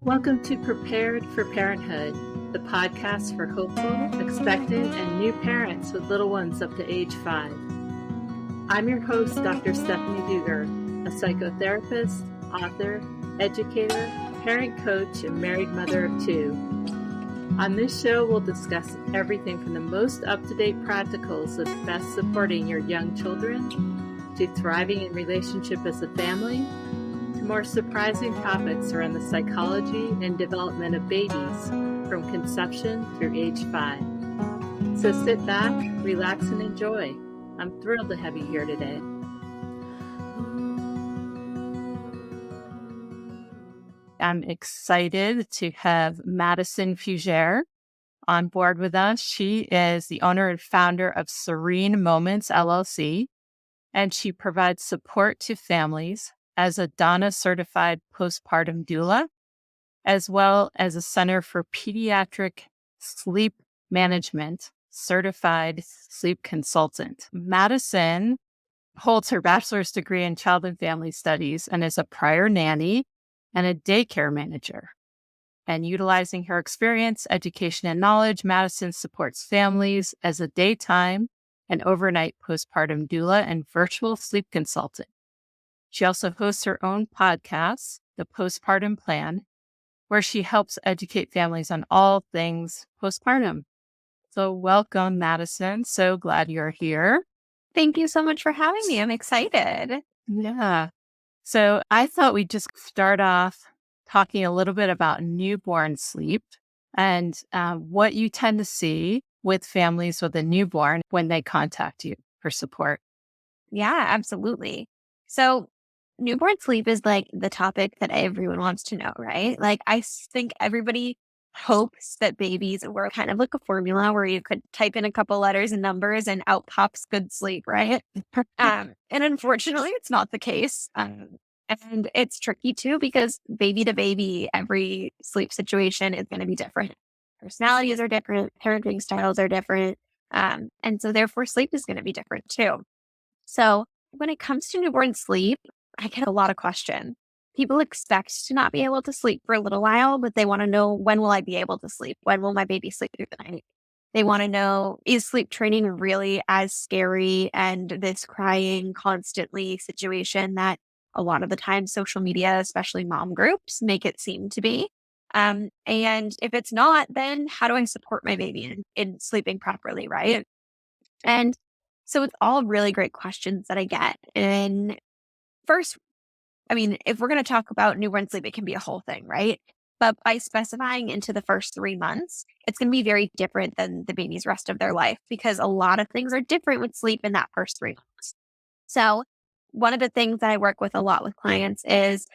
Welcome to Prepared for Parenthood, the podcast for hopeful, expectant, and new parents with little ones up to age 5. I'm your host, Dr. Stephanie Fugere, a psychotherapist, author, educator, parent coach, and married mother of 2. On this show, we'll discuss everything from the most up-to-date practicals of best supporting your young children, to thriving in relationship as a family, to more surprising topics around the psychology and development of babies from conception through age 5. So sit back, relax, and enjoy. I'm thrilled to have you here today. I'm excited to have Madison Fugere on board with us. She is the owner and founder of Serene Moments, LLC, and she provides support to families as a DANA certified postpartum doula, as well as a Center for Pediatric Sleep Management certified sleep consultant. Madison holds her bachelor's degree in child and family studies and is a prior nanny and a daycare manager. And utilizing her experience, education, and knowledge, Madison supports families as a daytime and overnight postpartum doula and virtual sleep consultant. She also hosts her own podcast, The Postpartum Plan, where she helps educate families on all things postpartum. So welcome, Madison. So glad you're here. Thank you so much for having me. I'm excited. Yeah. So I thought we'd just start off talking a little bit about newborn sleep and what you tend to see with families with a newborn when they contact you for support. Yeah, absolutely. So newborn sleep is like the topic that everyone wants to know, right? Like I think everybody hopes that babies were kind of like a formula where you could type in a couple letters and numbers and out pops good sleep, right? And unfortunately, it's not the case. And it's tricky too, because baby to baby, every sleep situation is going to be different. Personalities are different, parenting styles are different. And so therefore sleep is going to be different too. So when it comes to newborn sleep, I get a lot of questions. People expect to not be able to sleep for a little while, but they want to know, when will I be able to sleep? When will my baby sleep through the night? They want to know, is sleep training really as scary and this crying constantly situation that a lot of the time social media, especially mom groups, make it seem to be? And if it's not, then how do I support my baby in sleeping properly, right? And so it's all really great questions that I get. And first, I mean, if we're going to talk about newborn sleep, it can be a whole thing, right? But by specifying into the first 3 months, it's going to be very different than the baby's rest of their life, because a lot of things are different with sleep in that first 3 months. So one of the things that I work with a lot with clients is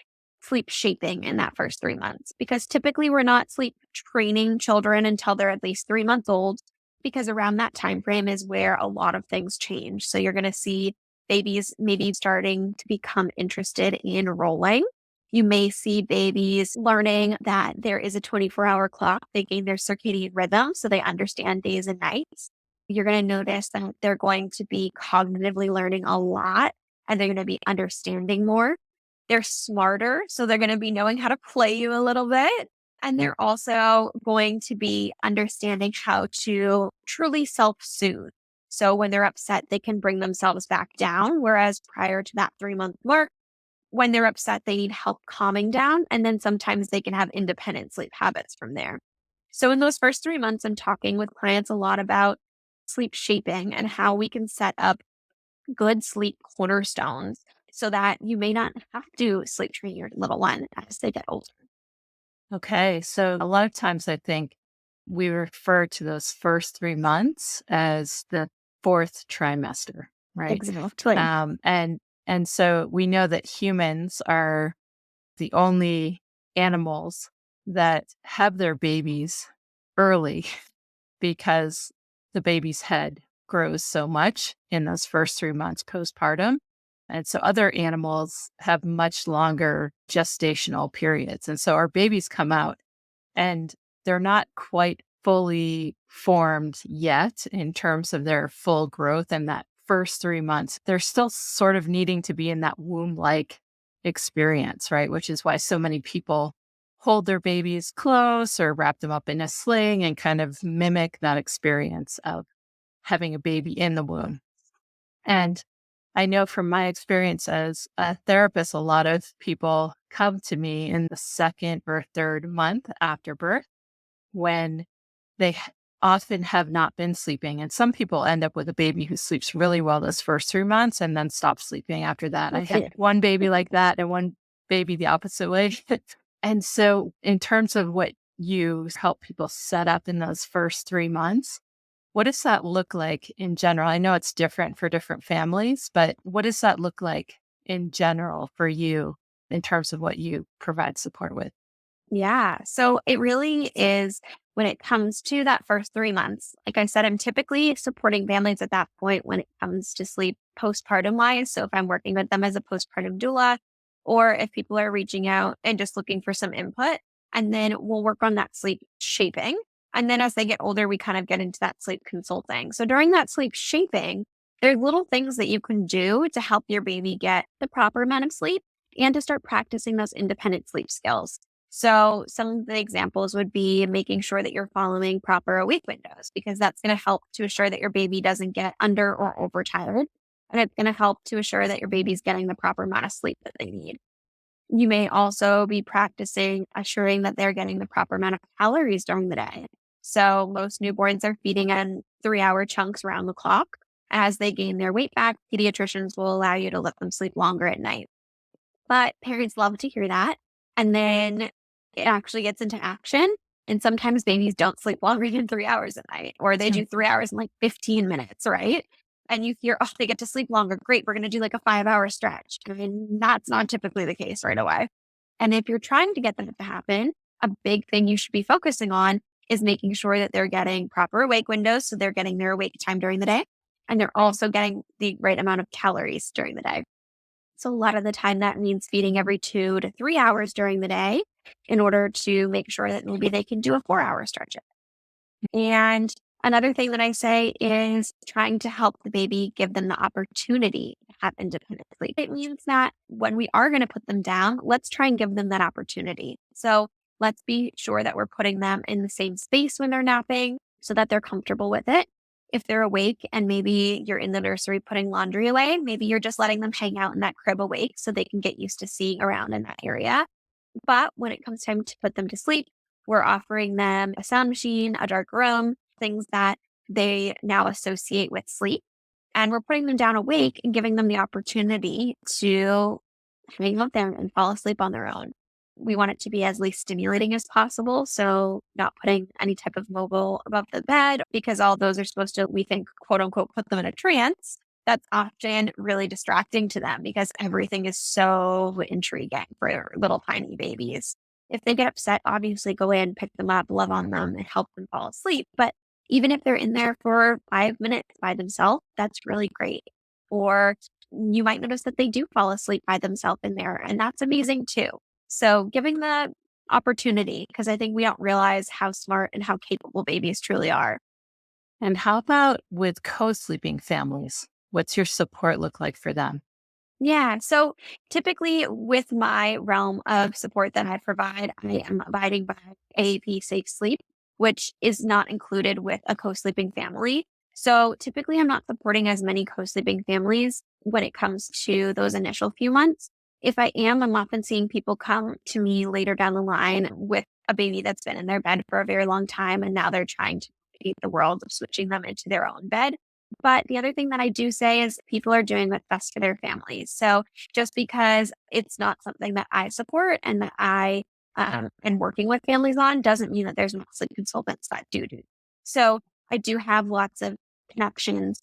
sleep shaping in that first 3 months, because typically we're not sleep training children until they're at least 3 months old, because around that time frame is where a lot of things change. So you're going to see babies maybe starting to become interested in rolling. You may see babies learning that there is a 24-hour clock. They gain their circadian rhythm, so they understand days and nights. You're going to notice that they're going to be cognitively learning a lot, and they're going to be understanding more. They're smarter, so they're going to be knowing how to play you a little bit. And they're also going to be understanding how to truly self-soothe. So when they're upset, they can bring themselves back down. Whereas prior to that 3-month mark, when they're upset, they need help calming down. And then sometimes they can have independent sleep habits from there. So in those first 3 months, I'm talking with clients a lot about sleep shaping and how we can set up good sleep cornerstones so that you may not have to sleep train your little one as they get older. Okay. So a lot of times I think we refer to those first 3 months as the 4th trimester, right? Exactly. And so we know that humans are the only animals that have their babies early because the baby's head grows so much in those first 3 months postpartum. And so other animals have much longer gestational periods. And so our babies come out and they're not quite fully formed yet in terms of their full growth in that first 3 months. They're still sort of needing to be in that womb-like experience, right? Which is why so many people hold their babies close or wrap them up in a sling and kind of mimic that experience of having a baby in the womb. And I know from my experience as a therapist, a lot of people come to me in the second or third month after birth when they often have not been sleeping. And some people end up with a baby who sleeps really well those first 3 months and then stops sleeping after that. I had Okay. one baby like that and one baby the opposite way. And so, in terms of what you help people set up in those first 3 months, what does that look like in general? I know it's different for different families, but what does that look like in general for you in terms of what you provide support with? Yeah. So it really is when it comes to that first 3 months. Like I said, I'm typically supporting families at that point when it comes to sleep postpartum wise. So if I'm working with them as a postpartum doula, or if people are reaching out and just looking for some input, and then we'll work on that sleep shaping. And then as they get older, we kind of get into that sleep consulting. So during that sleep shaping, there's little things that you can do to help your baby get the proper amount of sleep and to start practicing those independent sleep skills. So, some of the examples would be making sure that you're following proper awake windows because that's going to help to assure that your baby doesn't get under or overtired. And it's going to help to assure that your baby's getting the proper amount of sleep that they need. You may also be practicing assuring that they're getting the proper amount of calories during the day. So, most newborns are feeding in 3 hour chunks around the clock. As they gain their weight back, pediatricians will allow you to let them sleep longer at night. But parents love to hear that. And then it actually gets into action. And sometimes babies don't sleep longer than 3 hours at night, or they do 3 hours in like 15 minutes, right? And you hear, oh, they get to sleep longer. Great. We're going to do like a 5 hour stretch. I mean, that's not typically the case right away. And if you're trying to get that to happen, a big thing you should be focusing on is making sure that they're getting proper awake windows. So they're getting their awake time during the day. And they're also getting the right amount of calories during the day. So a lot of the time that means feeding every 2 to 3 hours during the day in order to make sure that maybe they can do a 4 hour stretch. And another thing that I say is trying to help the baby, give them the opportunity to have independent sleep. It means that when we are going to put them down, let's try and give them that opportunity. So let's be sure that we're putting them in the same space when they're napping so that they're comfortable with it. If they're awake and maybe you're in the nursery putting laundry away, maybe you're just letting them hang out in that crib awake so they can get used to seeing around in that area. But when it comes time to put them to sleep, we're offering them a sound machine, a dark room, things that they now associate with sleep. And we're putting them down awake and giving them the opportunity to hang out there and fall asleep on their own. We want it to be as least stimulating as possible. So, not putting any type of mobile above the bed because all those are supposed to, we think, quote unquote, put them in a trance. That's often really distracting to them because everything is so intriguing for little tiny babies. If they get upset, obviously go in, pick them up, love on them, and help them fall asleep. But even if they're in there for 5 minutes by themselves, that's really great. Or you might notice that they do fall asleep by themselves in there, and that's amazing too. So giving the opportunity, because I think we don't realize how smart and how capable babies truly are. And how about with co-sleeping families? What's your support look like for them? Yeah. So typically, with my realm of support that I provide, I am abiding by AAP Safe Sleep, which is not included with a co sleeping family. So typically, I'm not supporting as many co sleeping families when it comes to those initial few months. If I am, I'm often seeing people come to me later down the line with a baby that's been in their bed for a very long time. And now they're trying to navigate the world of switching them into their own bed. But the other thing that I do say is people are doing what's best for their families. So just because it's not something that I support and that I am working with families on doesn't mean that there's not sleep consultants that do. So I do have lots of connections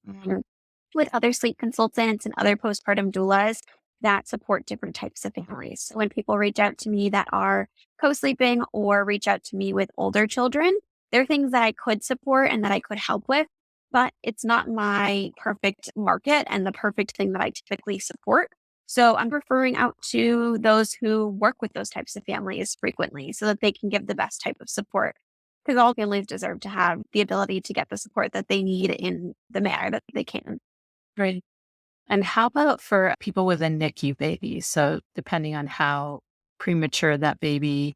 with other sleep consultants and other postpartum doulas that support different types of families. So when people reach out to me that are co-sleeping or reach out to me with older children, there are things that I could support and that I could help with, but it's not my perfect market and the perfect thing that I typically support. So I'm referring out to those who work with those types of families frequently so that they can give the best type of support. Because all families deserve to have the ability to get the support that they need in the manner that they can. Right. And how about for people with a NICU baby? So depending on how premature that baby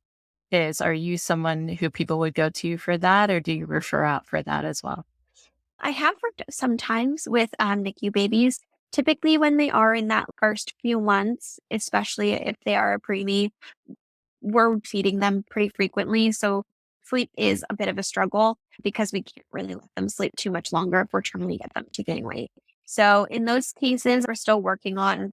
is, are you someone who people would go to for that, or do you refer out for that as well? I have worked sometimes with NICU babies. Typically, when they are in that first few months, especially if they are a preemie, we're feeding them pretty frequently. So sleep is a bit of a struggle because we can't really let them sleep too much longer if we're trying to get them to gain weight. So in those cases, we're still working on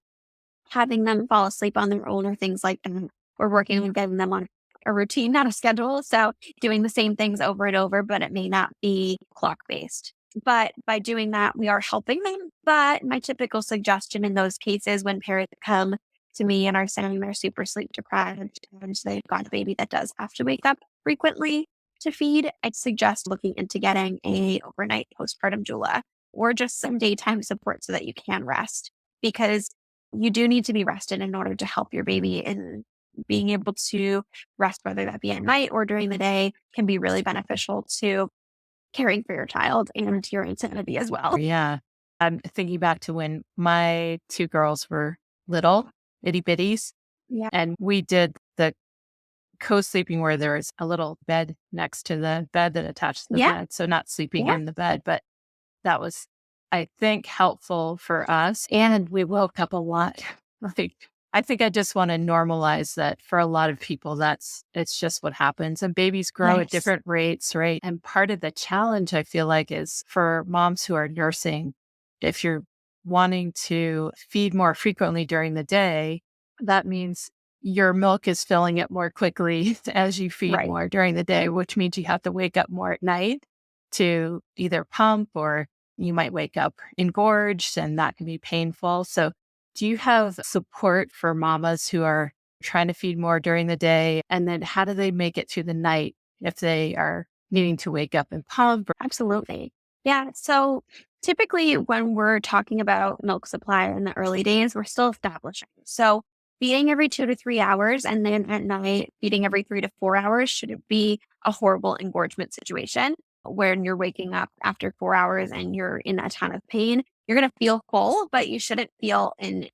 having them fall asleep on their own or things like that. We're working on getting them on a routine, not a schedule. So doing the same things over and over, but it may not be clock based. But by doing that, we are helping them. But my typical suggestion in those cases when parents come to me and are saying they're super sleep deprived and they've got a baby that does have to wake up frequently to feed, I'd suggest looking into getting a overnight postpartum doula or just some daytime support so that you can rest because you do need to be rested in order to help your baby, and being able to rest, whether that be at night or during the day, can be really beneficial to caring for your child and your insanity as well. Yeah. I'm thinking back to when my two girls were little, itty bitties, Yeah. and we did the co-sleeping where there was a little bed next to the bed that attached to the Yeah. bed. So not sleeping Yeah. in the bed, but that was, I think, helpful for us. And we woke up a lot. Like, I think I just want to normalize that for a lot of people, it's just what happens. And babies grow at Yes. different rates, right? And part of the challenge, I feel like, is for moms who are nursing, if you're wanting to feed more frequently during the day, that means your milk is filling it more quickly as you feed Right. more during the day, which means you have to wake up more at night to either pump, or you might wake up engorged and that can be painful. So, do you have support for mamas who are trying to feed more during the day? And then how do they make it through the night if they are needing to wake up and pump? Absolutely. Yeah. So typically, when we're talking about milk supply in the early days, we're still establishing. So feeding every 2 to 3 hours and then at night feeding every 3 to 4 hours shouldn't be a horrible engorgement situation when you're waking up after 4 hours and you're in a ton of pain. You're going to feel full, but you shouldn't feel in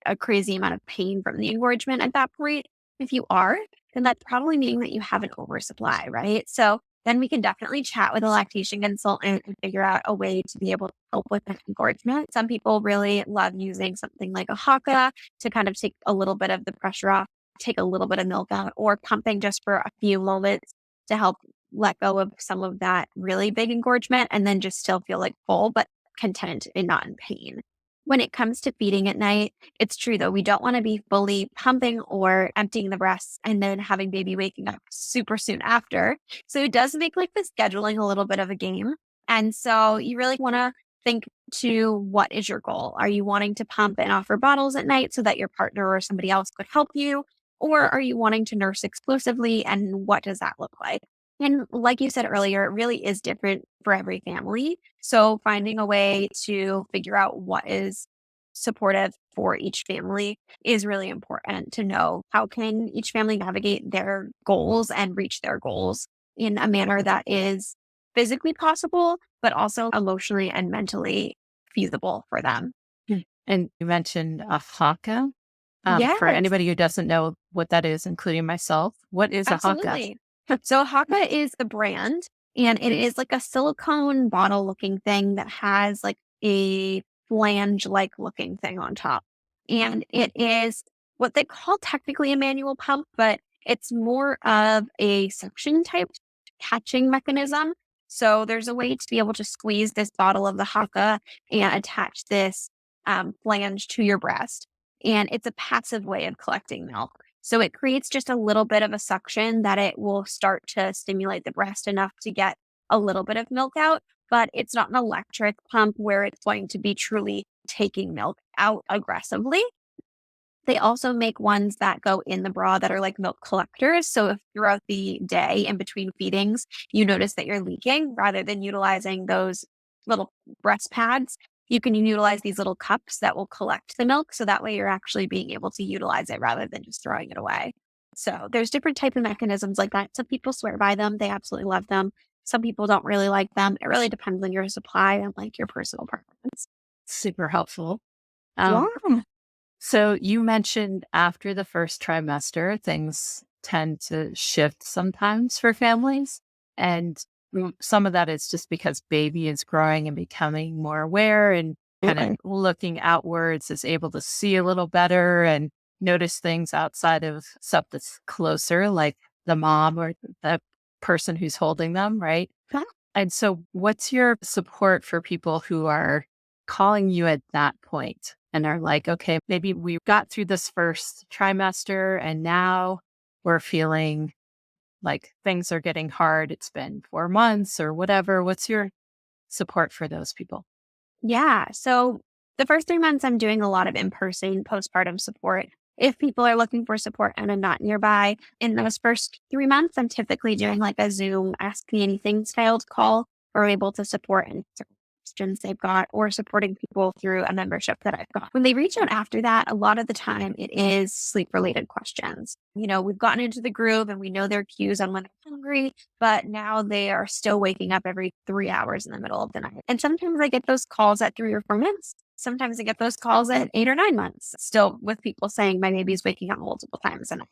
a crazy amount of pain from the engorgement at that point. If you are, then that's probably meaning that you have an oversupply, right? So then we can definitely chat with a lactation consultant and figure out a way to be able to help with that engorgement. Some people really love using something like a haka to kind of take a little bit of the pressure off, take a little bit of milk out, or pumping just for a few moments to help let go of some of that really big engorgement and then just still feel like full, but content and not in pain. When it comes to feeding at night, it's true though, we don't want to be fully pumping or emptying the breasts and then having baby waking up super soon after. So it does make like the scheduling a little bit of a game. And so you really want to think to what is your goal? Are you wanting to pump and offer bottles at night so that your partner or somebody else could help you? Or are you wanting to nurse exclusively? And what does that look like? And like you said earlier, it really is different for every family. So finding a way to figure out what is supportive for each family is really important to know. How can each family navigate their goals and reach their goals in a manner that is physically possible, but also emotionally and mentally feasible for them? Mm. And you mentioned a haka. For Yes, anybody who doesn't know what that is, including myself, what is a haka? absolutely. So Haka is the brand, and it is like a silicone bottle looking thing that has like a flange like looking thing on top. And it is what they call technically a manual pump, but it's more of a suction type catching mechanism. So there's a way to be able to squeeze this bottle of the Haka and attach this flange to your breast. And it's a passive way of collecting milk. So it creates just a little bit of a suction that it will start to stimulate the breast enough to get a little bit of milk out, but it's not an electric pump where it's going to be truly taking milk out aggressively. They also make ones that go in the bra that are like milk collectors. So if throughout the day in between feedings, you notice that you're leaking, rather than utilizing those little breast pads, you can utilize these little cups that will collect the milk. So that way you're actually being able to utilize it rather than just throwing it away. So there's different type of mechanisms like that. Some people swear by them. They absolutely love them. Some people don't really like them. It really depends on your supply and like your personal preference. Super helpful. Yeah. Um, so you mentioned after the first trimester, things tend to shift sometimes for families. And some of that is just because baby is growing and becoming more aware and kind of Absolutely. looking outwards, is able to see a little better and notice things outside of stuff that's closer, like the mom or the person who's holding them, right? Yeah. And so, what's your support for people who are calling you at that point and are like, okay, maybe we got through this first trimester and now we're feeling like things are getting hard. It's been 4 months or whatever. What's your support for those people? Yeah. So the first 3 months, I'm doing a lot of in-person postpartum support. If people are looking for support and I'm not nearby, in those first 3 months, I'm typically doing like a Zoom Ask Me Anything styled call or able to support and answer questions they've got or supporting people through a membership that I've got. When they reach out after that, a lot of the time it is sleep related questions. We've gotten into the groove and we know their cues on when they're hungry, but now they are still waking up every 3 hours in the middle of the night. And sometimes I get those calls at 3 or 4 months. Sometimes I get those calls at 8 or 9 months, still with people saying my baby's waking up multiple times a night.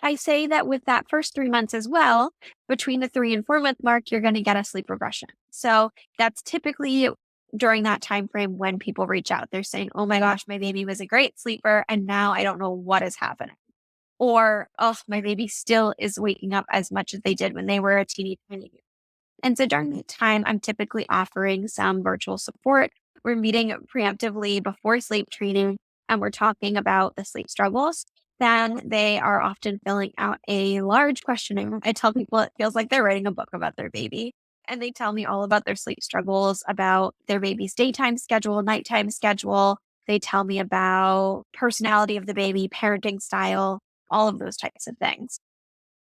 I say that with that first 3 months as well, between the 3 and 4 month mark, you're going to get a sleep regression. So that's typically during that time frame when people reach out. They're saying, "Oh my gosh, my baby was a great sleeper, and now I don't know what is happening." Or, "Oh, my baby still is waking up as much as they did when they were a teeny tiny." And so during that time, I'm typically offering some virtual support. We're meeting preemptively before sleep training and we're talking about the sleep struggles. Then they are often filling out a large questionnaire. I tell people it feels like they're writing a book about their baby. And they tell me all about their sleep struggles, about their baby's daytime schedule, nighttime schedule. They tell me about personality of the baby, parenting style, all of those types of things.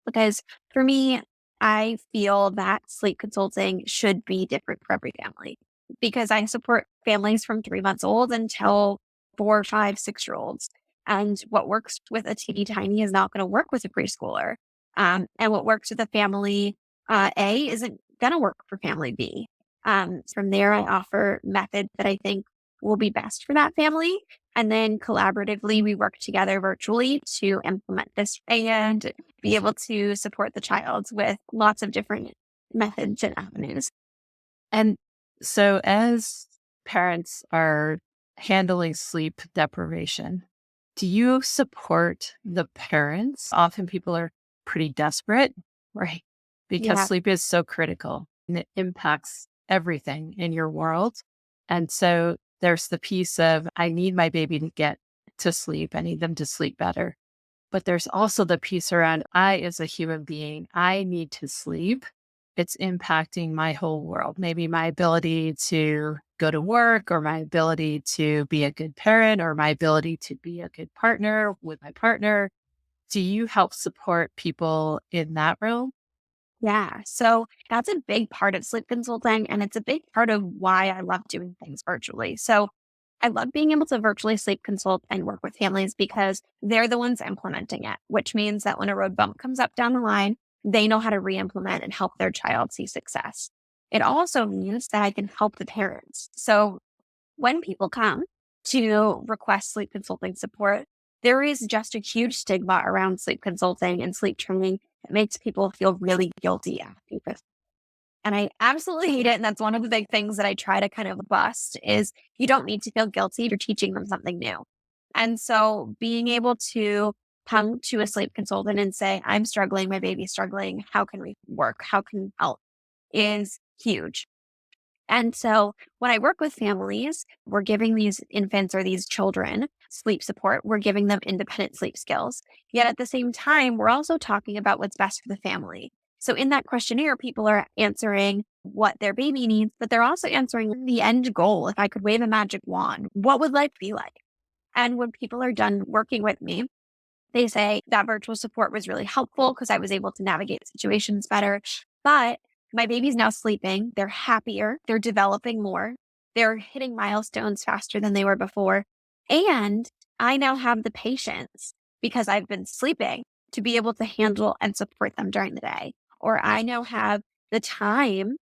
Because for me, I feel that sleep consulting should be different for every family because I support families from 3 months old until 4, 5, 6 year olds. And what works with a teeny tiny is not going to work with a preschooler. And what works with a family A isn't going to work for family B. From there, I offer methods that I think will be best for that family. And then collaboratively, we work together virtually to implement this and be able to support the child with lots of different methods and avenues. And so, as parents are handling sleep deprivation, do you support the parents? Often people are pretty desperate, right? Because Yeah. sleep is so critical and it impacts everything in your world. And so, there's the piece of, I need my baby to get to sleep, I need them to sleep better. But there's also the piece around, I, as a human being, I need to sleep. It's impacting my whole world. Maybe my ability to go to work, or my ability to be a good parent, or my ability to be a good partner with my partner. Do you help support people in that realm? Yeah. So that's a big part of sleep consulting. And it's a big part of why I love doing things virtually. So I love being able to virtually sleep consult and work with families because they're the ones implementing it, which means that when a road bump comes up down the line, they know how to re implement and help their child see success. It also means that I can help the parents. So when people come to request sleep consulting support, there is just a huge stigma around sleep consulting and sleep training that makes people feel really guilty asking for. And I absolutely hate it. And that's one of the big things that I try to kind of bust is you don't need to feel guilty if you're teaching them something new. And so being able to come to a sleep consultant and say, I'm struggling, my baby's struggling, how can we work? How can we help? Is huge. And so when I work with families, we're giving these infants or these children sleep support. We're giving them independent sleep skills. Yet at the same time, we're also talking about what's best for the family. So in that questionnaire, people are answering what their baby needs, but they're also answering the end goal. If I could wave a magic wand, what would life be like? And when people are done working with me, they say that virtual support was really helpful because I was able to navigate situations better. But my baby's now sleeping. They're happier. They're developing more. They're hitting milestones faster than they were before. And I now have the patience because I've been sleeping to be able to handle and support them during the day. Or I now have the time,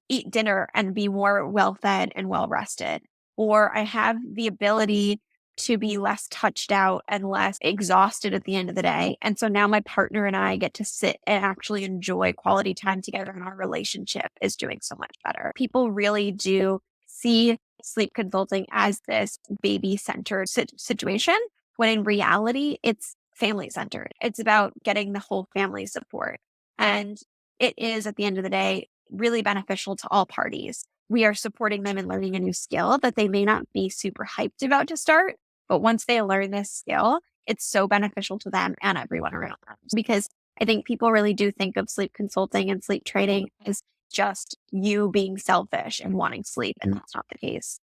eat dinner and be more well fed and well rested. Or I have the ability to be less touched out and less exhausted at the end of the day. And so now my partner and I get to sit and actually enjoy quality time together, and our relationship is doing so much better. People really do see sleep consulting as this baby centered situation, when in reality, it's family centered. It's about getting the whole family support. And it is, at the end of the day, really beneficial to all parties. We are supporting them in learning a new skill that they may not be super hyped about to start. But once they learn this skill, it's so beneficial to them and everyone around them. Because I think people really do think of sleep consulting and sleep training as just you being selfish and wanting sleep. And that's not the case.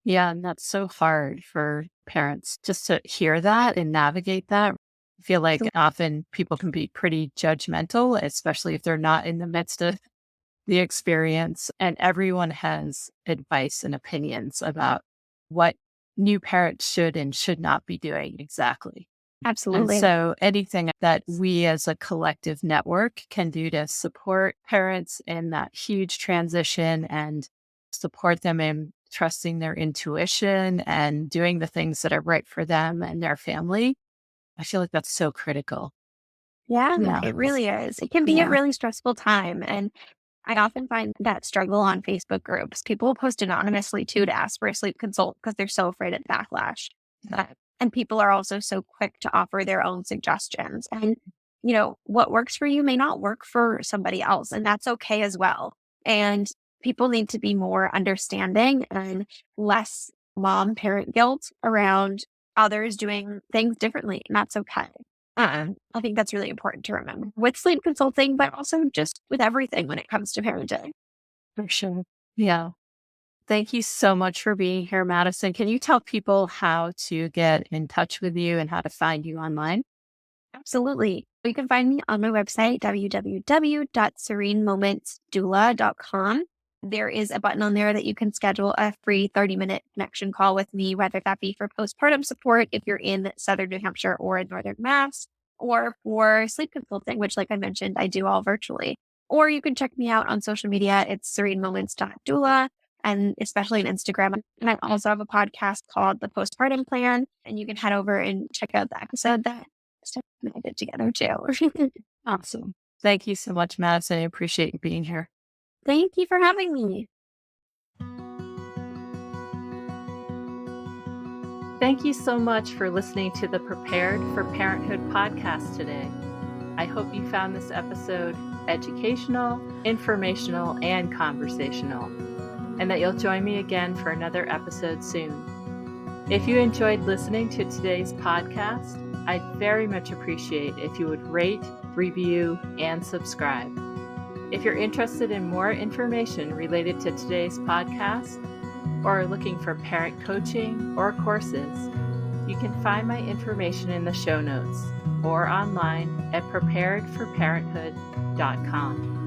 Yeah, and that's so hard for parents just to hear that and navigate that. I feel like So often people can be pretty judgmental, especially if they're not in the midst of the experience. And everyone has advice and opinions about what new parents should and should not be doing exactly. And absolutely. so anything that we as a collective network can do to support parents in that huge transition and support them in trusting their intuition and doing the things that are right for them and their family, I feel like that's so critical. Yeah, Yeah. it really is. It can be a Yeah. really stressful time. And I often find that struggle on Facebook groups. People will post anonymously too to ask for a sleep consult because they're so afraid of backlash. And people are also so quick to offer their own suggestions. And, what works for you may not work for somebody else. And that's okay as well. And people need to be more understanding and less mom parent guilt around others doing things differently. And that's okay. I think that's really important to remember with sleep consulting, but also just with everything when it comes to parenting. For sure. Yeah. Thank you so much for being here, Madison. Can you tell people how to get in touch with you and how to find you online? Absolutely. You can find me on my website, www.serenemomentsdoula.com. There is a button on there that you can schedule a free 30-minute connection call with me, whether that be for postpartum support if you're in Southern New Hampshire or in Northern Mass, or for sleep consulting, which, like I mentioned, I do all virtually. Or you can check me out on social media. It's serenemoments.doula, and especially on Instagram. And I also have a podcast called The Postpartum Plan, and you can head over and check out the episode that I did together too. Awesome. Thank you so much, Madison. I appreciate you being here. Thank you for having me. Thank you so much for listening to the Prepared for Parenthood podcast today. I hope you found this episode educational, informational, and conversational, and that you'll join me again for another episode soon. If you enjoyed listening to today's podcast, I'd very much appreciate if you would rate, review, and subscribe. If you're interested in more information related to today's podcast, or are looking for parent coaching or courses, you can find my information in the show notes or online at preparedforparenthood.com.